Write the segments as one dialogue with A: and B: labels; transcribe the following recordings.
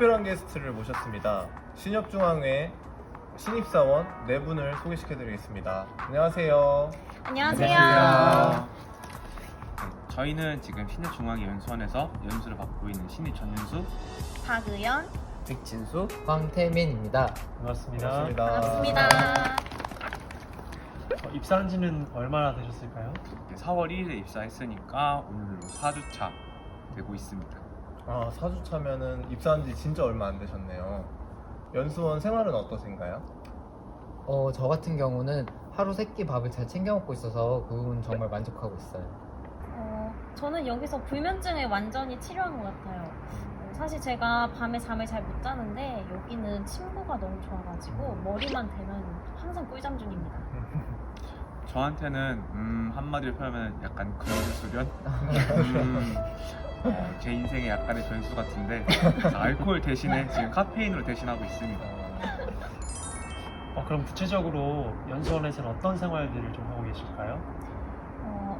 A: 특별한 게스트를 모셨습니다. 신협중앙회 신입사원 4분을 소개시켜드리겠습니다. 안녕하세요.
B: 안녕하세요.
C: 저희는 지금 신협중앙회 연수원에서 연수를 받고 있는 신입 전연수
B: 박의연.
D: 백진수, 황태민입니다.
E: 반갑습니다.
B: 반갑습니다.
E: 입사한 지는 얼마나 되셨을까요?
C: 4월 1일에 입사했으니까 오늘로 4주차 되고 있습니다.
A: 4주 차면은 입사한 지 진짜 얼마 안 되셨네요. 연수원 생활은 어떠신가요?
D: 저 같은 경우는 하루 3끼 밥을 잘 챙겨 먹고 있어서 그 부분 정말 만족하고 있어요.
B: 저는 여기서 불면증에 완전히 치료한 것 같아요. 사실 제가 밤에 잠을 잘 못 자는데 여기는 침구가 너무 좋아가지고 머리만 대면 항상 꿀잠 중입니다.
C: 저한테는 한마디로 표현하면 약간 근수련? 제 인생의 약간의 변수 같은데 알코올 대신에 지금 카페인으로 대신하고 있습니다.
E: 그럼 구체적으로 연수원에서는 어떤 생활들을 좀 하고 계실까요?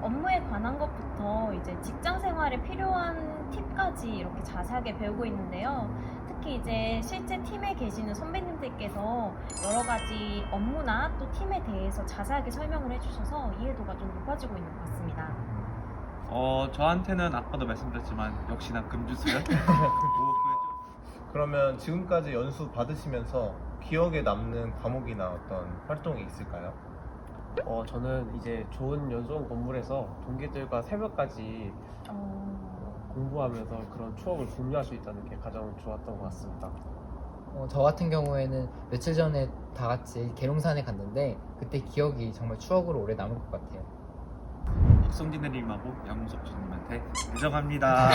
B: 업무에 관한 것부터 이제 직장 생활에 필요한 팁까지 이렇게 자세하게 배우고 있는데요. 특히 이제 실제 팀에 계시는 선배님들께서 여러 가지 업무나 또 팀에 대해서 자세하게 설명을 해주셔서 이해도가 좀 높아지고 있는 것 같습니다.
C: 저한테는 아까도 말씀드렸지만 역시나 금주수련?
A: 그러면 지금까지 연수 받으시면서 기억에 남는 과목이나 어떤 활동이 있을까요?
F: 저는 이제 좋은 연수원 건물에서 동기들과 새벽까지 공부하면서 그런 추억을 공유할 수 있다는 게 가장 좋았던 것 같습니다.
D: 저 같은 경우에는 며칠 전에 다 같이 계룡산에 갔는데 그때 기억이 정말 추억으로 오래 남을 것 같아요.
C: 박성진 대리님하고 양문석 주님한테 애정합니다.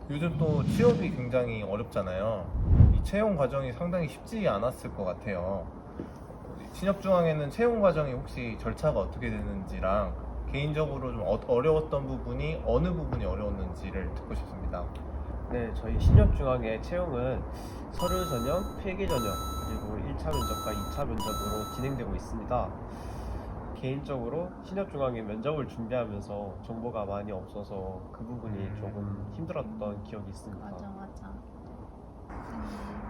A: 요즘 또 취업이 굉장히 어렵잖아요. 이 채용 과정이 상당히 쉽지 않았을 것 같아요. 신협중앙에는 채용 과정이 혹시 절차가 어떻게 되는지랑 개인적으로 좀 어려웠던 부분이 어느 부분이 어려웠는지를 듣고 싶습니다.
F: 네, 저희 신협중앙의 채용은 서류 전형, 필기 전형, 그리고 1차 면접과 2차 면접으로 진행되고 있습니다. 개인적으로 신협중앙의 면접을 준비하면서 정보가 많이 없어서 그 부분이 조금 힘들었던 기억이 있습니다.
B: 맞아.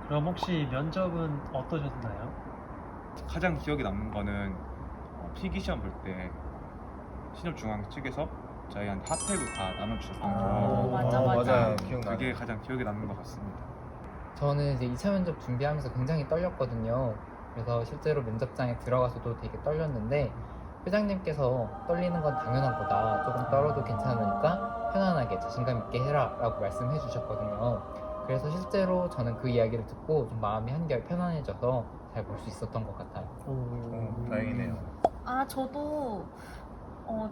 E: 그럼 혹시 면접은 어떠셨나요?
C: 가장 기억에 남는 거는 필기시험 볼 때 신협중앙 측에서 저희한테 핫팩을 다 나눠주셨던 거.
B: 맞아.
A: 맞아요. 기억나요.
C: 그게 가장 기억에 남는 것 같습니다.
D: 저는 이제 2차 면접 준비하면서 굉장히 떨렸거든요. 그래서 실제로 면접장에 들어가서도 되게 떨렸는데 회장님께서 떨리는 건 당연한 거다. 조금 떨어도 괜찮으니까 편안하게 자신감 있게 해라 라고 말씀해 주셨거든요. 그래서 실제로 저는 그 이야기를 듣고 좀 마음이 한결 편안해져서 잘 볼 수 있었던 것 같아요.
A: 다행이네요.
B: 저도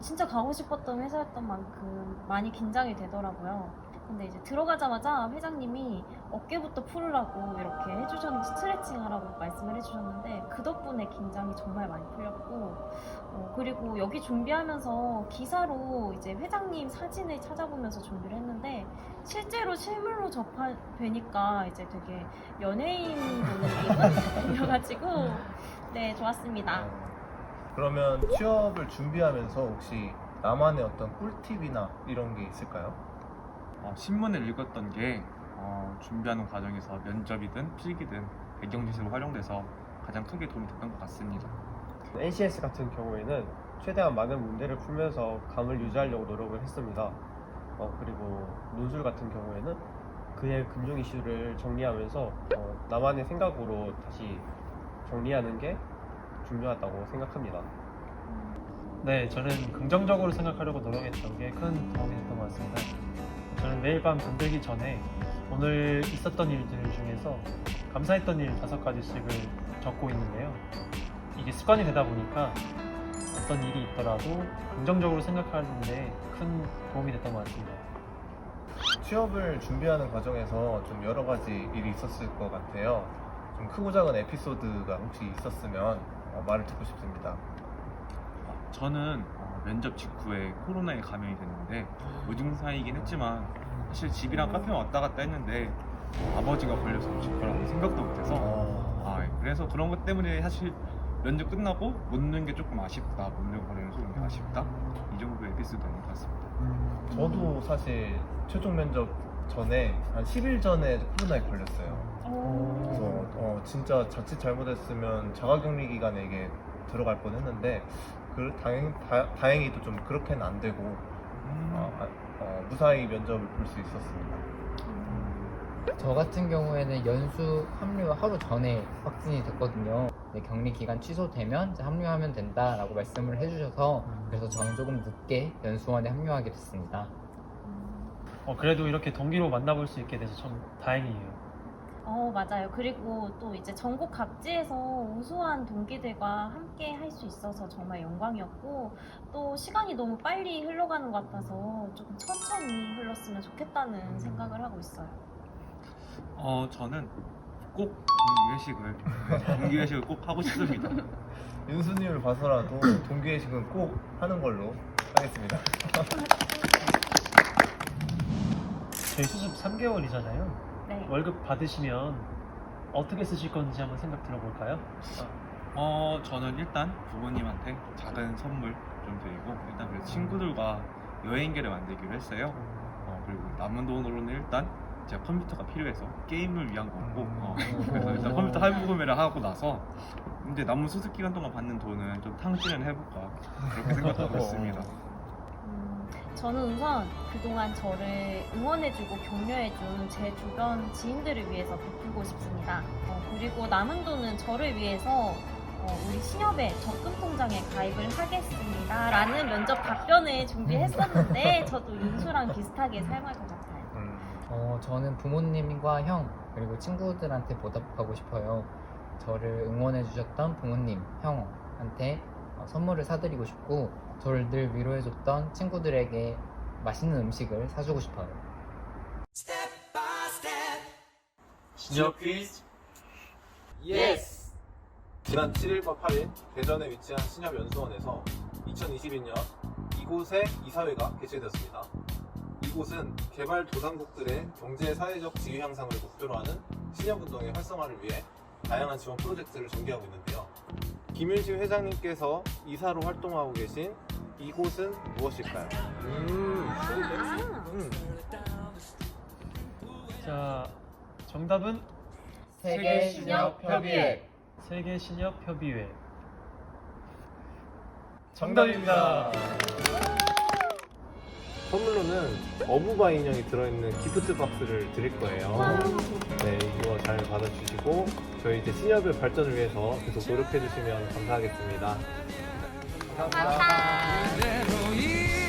B: 진짜 가고 싶었던 회사였던 만큼 많이 긴장이 되더라고요. 근데 이제 들어가자마자 회장님이 어깨부터 풀으라고 이렇게 해주셨는데 스트레칭 하라고 말씀을 해주셨는데 그 덕분에 긴장이 정말 많이 풀렸고 그리고 여기 준비하면서 기사로 이제 회장님 사진을 찾아보면서 준비를 했는데 실제로 실물로 접하니까 이제 되게 연예인 보는 기분이어가지고 네 좋았습니다.
A: 그러면 취업을 준비하면서 혹시 나만의 어떤 꿀팁이나 이런 게 있을까요?
C: 신문을 읽었던 게 준비하는 과정에서 면접이든 필기든 배경지식으로 활용돼서 가장 크게 도움이 됐던 것 같습니다.
F: NCS 같은 경우에는 최대한 많은 문제를 풀면서 감을 유지하려고 노력을 했습니다. 그리고 논술 같은 경우에는 그의 금융 이슈를 정리하면서 나만의 생각으로 다시 정리하는 게 중요하다고 생각합니다.
E: 네, 저는 긍정적으로 생각하려고 노력했던 게 큰 도움이 됐던 것 같습니다. 저는 매일 밤 잠들기 전에 오늘 있었던 일들 중에서 감사했던 일 5가지씩을 적고 있는데요. 이게 습관이 되다 보니까 어떤 일이 있더라도 긍정적으로 생각하는 데 큰 도움이 됐던 것 같습니다.
A: 취업을 준비하는 과정에서 좀 여러 가지 일이 있었을 것 같아요. 좀 크고 작은 에피소드가 혹시 있었으면 말을 듣고 싶습니다.
C: 저는 면접 직후에 코로나에 감염이 됐는데 무증상이긴 했지만 사실 집이랑 카페만 왔다 갔다 했는데 아버지가 걸려서 오실 거라고 생각도 못해서 그래서 그런 것 때문에 사실 면접 끝나고 못 넣는 게 조금 아쉽다, 못 넣어버리는 소름이 아쉽다, 이 정도의 에피소드인 것 같습니다.
A: 저도 사실 최종 면접 전에 한 10일 전에 코로나에 걸렸어요. 그래서 진짜 자칫 잘못했으면 자가격리 기간에 이게 들어갈 뻔했는데 다행히도 좀 그렇게는 안 되고 무사히 면접을 볼 수 있었습니다.
D: 저 같은 경우에는 연수 합류 하루 전에 확진이 됐거든요. 네, 격리 기간 취소되면 이제 합류하면 된다라고 말씀을 해주셔서 그래서 저는 조금 늦게 연수원에 합류하게 됐습니다.
E: 그래도 이렇게 동기로 만나볼 수 있게 돼서 참 다행이에요.
B: 맞아요. 그리고 또 이제 전국 각지에서 우수한 동기들과 함께 할 수 있어서 정말 영광이었고, 또 시간이 너무 빨리 흘러가는 것 같아서 조금 천천히 흘렀으면 좋겠다는 생각을 하고 있어요.
C: 저는 꼭 동기회식을 꼭 하고 싶습니다.
A: 윤수님을 봐서라도 동기회식은 꼭 하는 걸로 하겠습니다.
E: 저희 수습 3개월이잖아요.
B: 네.
E: 월급 받으시면 어떻게 쓰실 건지 한번 생각 들어볼까요?
C: 저는 일단 부모님한테 작은 선물 좀 드리고, 일단 그래서 친구들과 여행계를 만들기로 했어요. 그리고 남은 돈으로는 일단 제가 컴퓨터가 필요해서 게임을 위한 거고, 그래서 일단 컴퓨터 할부 구매를 하고 나서 이제 남은 수습 기간 동안 받는 돈은 좀 탕진을 해볼까 그렇게 생각하고 있습니다.
B: 저는 우선 그동안 저를 응원해주고 격려해준 제 주변 지인들을 위해서 베풀고 싶습니다. 그리고 남은 돈은 저를 위해서 우리 신협의 적금 통장에 가입을 하겠습니다 라는 면접 답변을 준비했었는데 저도 윤수랑 비슷하게 사용할 것 같아요.
D: 저는 부모님과 형 그리고 친구들한테 보답하고 싶어요. 저를 응원해 주셨던 부모님, 형한테 선물을 사드리고 싶고, 저를 늘 위로해줬던 친구들에게 맛있는 음식을 사주고 싶어요.
A: 신협 퀴즈 예스! 지난 7일과 8일 대전에 위치한 신협연수원에서 2021년 이곳의 이사회가 개최되었습니다. 이곳은 개발도상국들의 경제 사회적 지위 향상을 목표로 하는 신협운동의 활성화를 위해 다양한 지원 프로젝트를 전개하고 있는데요. 김윤식 회장님께서 이사로 활동하고 계신 이곳은 무엇일까요?
E: 자, 정답은
D: 세계신협협의회.
E: 세계신협협의회.
A: 정답입니다. 선물로는 어부바 인형이 들어있는 기프트 박스를 드릴 거예요. 네, 이거 잘 받아주시고 저희 이제 신협의 발전을 위해서 계속 노력해 주시면 감사하겠습니다. 감사합니다.